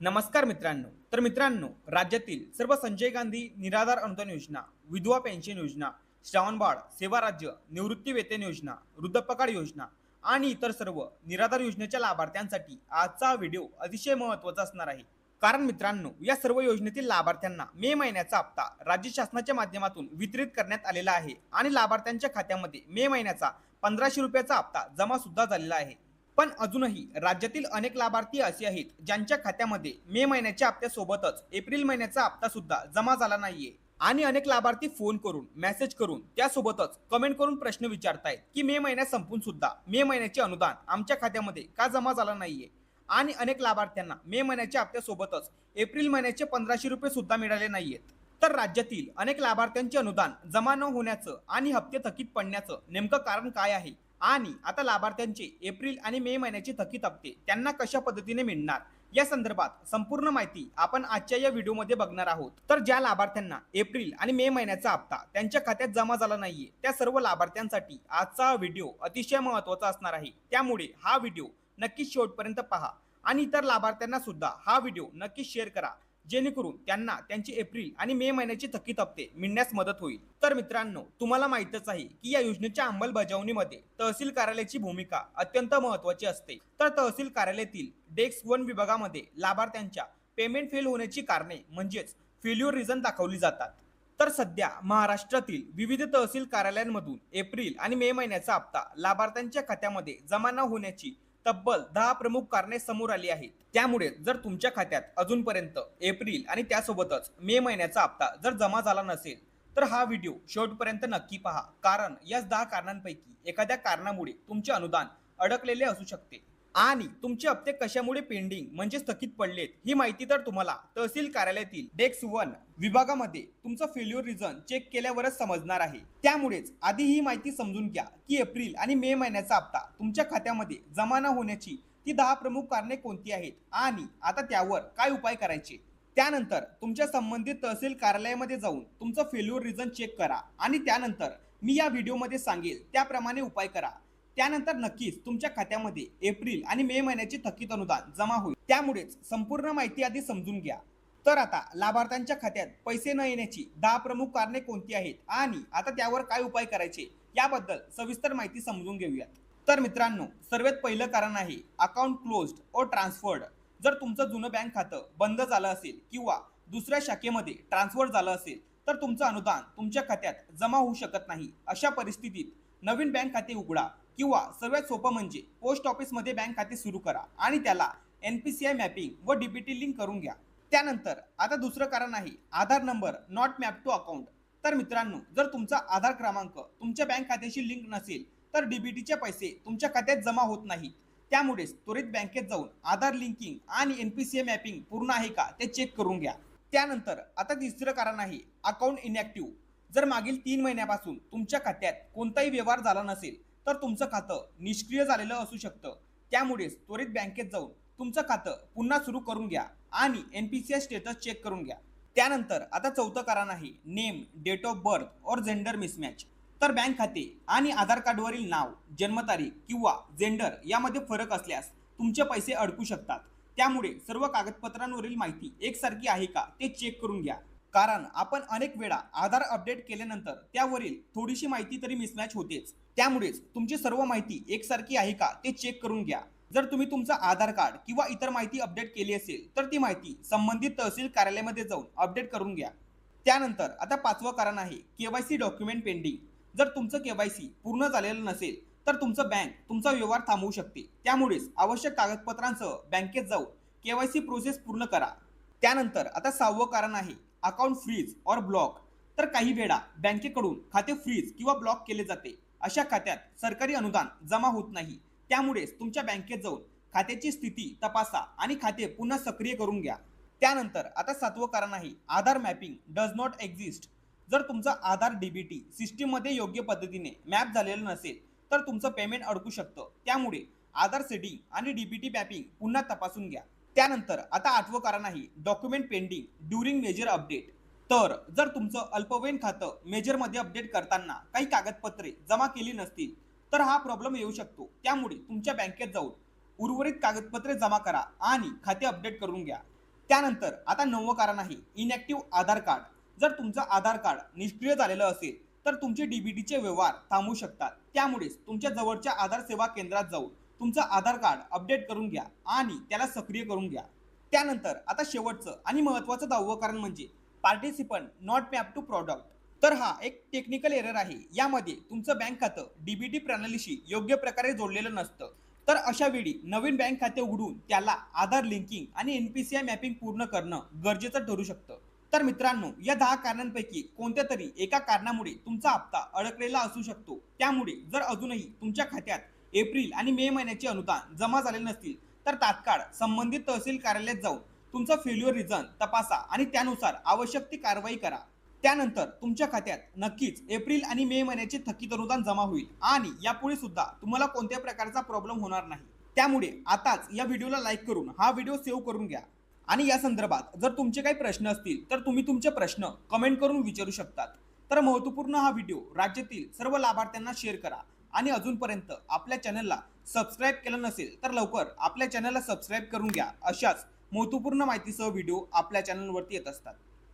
नमस्कार मित्रांनो. राज्यातील सर्व संजय गांधी निराधार अनुदान योजना, विधवा पेन्शन योजना, श्रावणबाळ सेवा राज्य, निवृत्ती वेतन योजना, वृद्धपकाळ योजना आणि इतर सर्व निराधार योजनेच्या लाभार्थ्यांसाठी आजचा व्हिडिओ अतिशय महत्त्वाचा असणार आहे. कारण मित्रांनो, या सर्व योजनेतील लाभार्थ्यांना मे महिन्याचा हप्ता राज्य शासनाच्या माध्यमातून वितरित करण्यात आलेला आहे आणि लाभार्थ्यांच्या खात्यामध्ये मे महिन्याचा 1500 रुपयाचा हप्ता जमा सुद्धा झालेला आहे. पण अजूनही राज्यातील अनेक लाभार्थी असे आहेत ज्यांच्या खात्यामध्ये मे महिन्याच्या हप्त्यासोबतच एप्रिल महिन्याचा हप्ता सुद्धा जमा झाला नाहीये आणि अनेक लाभार्थी फोन करून मेसेज करून त्यासोबतच कमेंट करून प्रश्न विचारतायत की मे महिन्यात संपून सुद्धा मे महिन्याचे अनुदान आमच्या खात्यामध्ये का जमा झाला नाहीये. आणि अनेक लाभार्थ्यांना मे महिन्याच्या हप्त्यासोबतच एप्रिल महिन्याचे 1500 रुपये सुद्धा मिळाले नाहीयेत. तर राज्यातील अनेक लाभार्थ्यांचे अनुदान जमा न होण्याचं आणि हप्ते थकीत पडण्याचं नेमकं कारण काय आहे आणि आता लाभार्थ्यांचे एप्रिल आणि मे महिन्याचे थकीत हप्ते त्यांना कशा पद्धतीने मिळणार या संदर्भात संपूर्ण माहिती आपण आजच्या या व्हिडिओमध्ये बघणार आहोत. तर ज्या लाभार्थ्यांना एप्रिल आणि मे महिन्याचा हप्ता त्यांच्या खात्यात जमा झाला नाहीये त्या सर्व लाभार्थ्यांसाठी आजचा व्हिडिओ अतिशय महत्त्वाचा असणार आहे. त्यामुळे हा व्हिडिओ नक्कीच शेवटपर्यंत पहा आणि इतर लाभार्थ्यांना सुद्धा हा व्हिडिओ नक्कीच शेअर करा, जेणेकरून त्यांना त्यांचे एप्रिल आणि मे महिन्याचे थकीत हप्ते मिळण्यास मदत होईल. तर मित्रांनो, तुम्हाला माहितच आहे की या योजनेच्या अंमलबजावणीमध्ये तहसील कार्यालयाची भूमिका अत्यंत महत्त्वाची असते. तर तहसील कार्यालयातील डेस्क 1 विभागामध्ये लाभार्थ्यांच्या पेमेंट फेल होण्याची कारणे म्हणजेच फेल्युअर रिझन दाखवली जातात. तर सध्या महाराष्ट्रातील विविध तहसील कार्यालयांमधून एप्रिल आणि मे महिन्याचा हप्ता लाभार्थ्यांच्या खात्यामध्ये जमा न होण्याची तब्बल 10 प्रमुख कारणे समोर आली आहेत. त्यामुळे जर तुमच्या खात्यात अजूनपर्यंत एप्रिल आणि त्यासोबतच मे महिन्याचा हप्ता जर जमा झाला नसेल तर हा व्हिडिओ शेवटपर्यंत नक्की पहा, कारण याच 10 कारणांपैकी एखाद्या कारणामुळे तुमचे अनुदान अडकलेले असू शकते आणि तुमचे हप्ते कशामुळे पेंडिंग म्हणजे स्थगित पडलेत ही माहिती तर तुम्हाला तहसील कार्यालयातील डेस्क 1 विभागामध्ये तुमचं फेल्युअर रिझन चेक केल्यावरच समजणार आहे. त्यामुळेच आधी ही माहिती समजून घ्या की एप्रिल आणि मे महिन्याचा हप्ता तुमच्या खात्यामध्ये जमा न होण्याची ती 10 प्रमुख कारणे कोणती आहेत आणि आता त्यावर काय उपाय करायचे. त्यानंतर तुमच्या संबंधित तहसील कार्यालयामध्ये जाऊन तुमचं फेल्युअर रिझन चेक करा आणि त्यानंतर मी या व्हिडिओमध्ये सांगेल त्याप्रमाणे उपाय करा. त्यानंतर नक्कीच तुमच्या खात्यामध्ये एप्रिल आणि मे महिन्याचे थकीत अनुदान जमा होईल. त्यामुळेच संपूर्ण माहिती आधी समजून घ्या. तर आता लाभार्थ्यांच्या खात्यात पैसे न येण्याची 10 प्रमुख कारणे कोणती आहेत आणि आता त्यावर काय उपाय करायचे याबद्दल सविस्तर माहिती समजून घेऊयात. तर मित्रांनो, सर्वात पहिलं कारण आहे अकाउंट क्लोज्ड और ट्रान्सफर्ड. जर तुमचं जुनं बँक खातं बंद झालं असेल किंवा दुसऱ्या शाखेमध्ये ट्रान्सफर झालं असेल तर तुमचं अनुदान तुमच्या खात्यात जमा होऊ शकत नाही. अशा परिस्थितीत नवीन बँक खाते उघडा किंवा सर्वात सोपं म्हणजे पोस्ट ऑफिसमध्ये बँक खाते सुरू करा आणि त्याला NPCI मॅपिंग व DBT लिंक करून घ्या. त्यानंतर आता दुसरं कारण आहे Aadhaar number not map to account. तर मित्रांनो, जर तुमचा आधार क्रमांक तुमच्या बँक खात्याशी लिंक नसेल तर DBTचे पैसे तुमच्या खात्यात जमा होत नाहीत. त्यामुळेच त्वरित बँकेत जाऊन आधार लिंकिंग आणि NPCI मॅपिंग पूर्ण आहे का ते चेक करून घ्या. त्यानंतर आता तिसरं कारण आहे अकाउंट इनॅक्टिव्ह. जर मागील 3 महिन्यापासून तुमच्या खात्यात कोणताही व्यवहार झाला नसेल तर तुमचं खातं निष्क्रिय झालेलं असू शकतं. त्यामुळेच त्वरित बँकेत जाऊन तुमचं खातं पुन्हा सुरू करून घ्या आणि NPCI स्टेटस चेक करून घ्या. त्यानंतर आता चौथं कारण आहे नेम, डेट ऑफ बर्थ और जेंडर मिसमॅच. तर बँक खाते आणि आधार कार्डवरील नाव, जन्मतारीख किंवा जेंडर यामध्ये फरक असल्यास तुमचे पैसे अडकू शकतात. त्यामुळे सर्व कागदपत्रांवरील माहिती एकसारखी आहे का ते चेक करून घ्या, कारण आपण अनेक वेळा आधार अपडेट केल्यानंतर त्यावरील थोडीशी माहिती तरी मिसमॅच होतेच. त्यामुळेच तुमची सर्व माहिती एकसारखी आहे का ते चेक करून घ्या. जर तुम्ही तुमचं आधार कार्ड किंवा इतर माहिती अपडेट केली असेल तर ती माहिती संबंधित तहसील कार्यालयामध्ये जाऊन अपडेट करून घ्या. त्यानंतर आता 5वं कारण आहे KYC डॉक्युमेंट पेंडिंग. जर तुमचं KYC पूर्ण झालेलं नसेल तर तुमचं बँक तुमचा व्यवहार थांबवू शकते. त्यामुळेच आवश्यक कागदपत्रांसह बँकेत जाऊन KYC प्रोसेस पूर्ण करा. त्यानंतर आता 6वं कारण आहे अकाउंट फ्रीज और ब्लॉक. तर काही वेळा बँकेकडून खाते फ्रीज किंवा ब्लॉक केले जाते. अशा खात्यात सरकारी अनुदान जमा होत नाही. त्यामुळेच तुमच्या बँकेत जाऊन खात्याची स्थिती तपासा आणि खाते पुन्हा सक्रिय करून घ्या. त्यानंतर आता 7वं कारण आहे आधार मॅपिंग डज नॉट एक्झिस्ट. जर तुमचा आधार DBT सिस्टीममध्ये योग्य पद्धतीने मॅप झालेलं नसेल तर तुमचं पेमेंट अडकू शकतं. त्यामुळे आधार सेटिंग आणि DBT मॅपिंग पुन्हा तपासून घ्या. त्यानंतर आता 8वं कारण आहे document pending during major update. तर जर तुमचं अल्पवयीन खातं मेजरमध्ये अपडेट करताना काही कागदपत्रे जमा केली नसतील तर हा प्रॉब्लेम येऊ शकतो. त्यामुळे तुमच्या बँकेत जाऊन उर्वरित कागदपत्रे जमा करा आणि खाते अपडेट करून घ्या. त्यानंतर आता 9वं कारण आहे इनॅक्टिव्ह आधार कार्ड. जर तुमचं आधार कार्ड निष्क्रिय झालेलं असेल तर तुमचे डीबीटीचे व्यवहार थांबू शकतात. त्यामुळेच तुमच्या जवळच्या आधार सेवा केंद्रात जाऊन तुमचं आधार कार्ड अपडेट करून घ्या आणि त्याला सक्रिय करून घ्या. त्यानंतर आता शेवटचं आणि महत्त्वाचं 10वं कारण म्हणजे participant not map to product. तर हा एक टेक्निकल एरर आहे. यामध्ये तुमचं बँक खातं डीबीटी प्रणालीशी योग्य प्रकारे जोडलेलं नसतं. तर अशा वेळी नवीन बँक खाते उघडून त्याला आधार लिंकिंग आणि एनपीसीआय मॅपिंग पूर्ण करणं गरजेचं ठरू शकतं. तर मित्रांनो, या 10 कारणांपैकी कोणत्या तरी एका कारणामुळे तुमचा हप्ता अडकलेला असू शकतो. त्यामुळे जर अजूनही तुमच्या खात्यात एप्रिल आणि मे महिन्याचे अनुदान जमा झाले नसतील तर तात्काळ संबंधित तहसील कार्यालयात जाऊन तुमचा फेल्युअर रिझन तपासा आणि त्यानुसार आवश्यक ती कारवाई करा. त्यानंतर तुमच्या खात्यात नक्कीच एप्रिल आणि मे महिन्याचे थकीत अनुदान जमा होईल आणि यापुढे सुद्धा तुम्हाला कोणत्या प्रकारचा प्रॉब्लेम होणार नाही. त्यामुळे आताच या व्हिडिओला लाईक करून हा व्हिडिओ सेव्ह करून घ्या. आणि या संदर्भात जर तुमचे काही प्रश्न असतील तर तुम्ही तुमचे प्रश्न कमेंट करून विचारू शकतात. तर महत्त्वपूर्ण हा व्हिडिओ राज्यातील सर्व लाभार्थ्यांना शेअर करा आणि अजूनपर्यंत आपल्या चॅनलला सबस्क्राईब केलं नसेल तर लवकर आपल्या चॅनलला सबस्क्राईब करून घ्या. अशाच महत्त्वपूर्ण माहितीसह व्हिडिओ आपल्या चॅनलवरती येत असतात.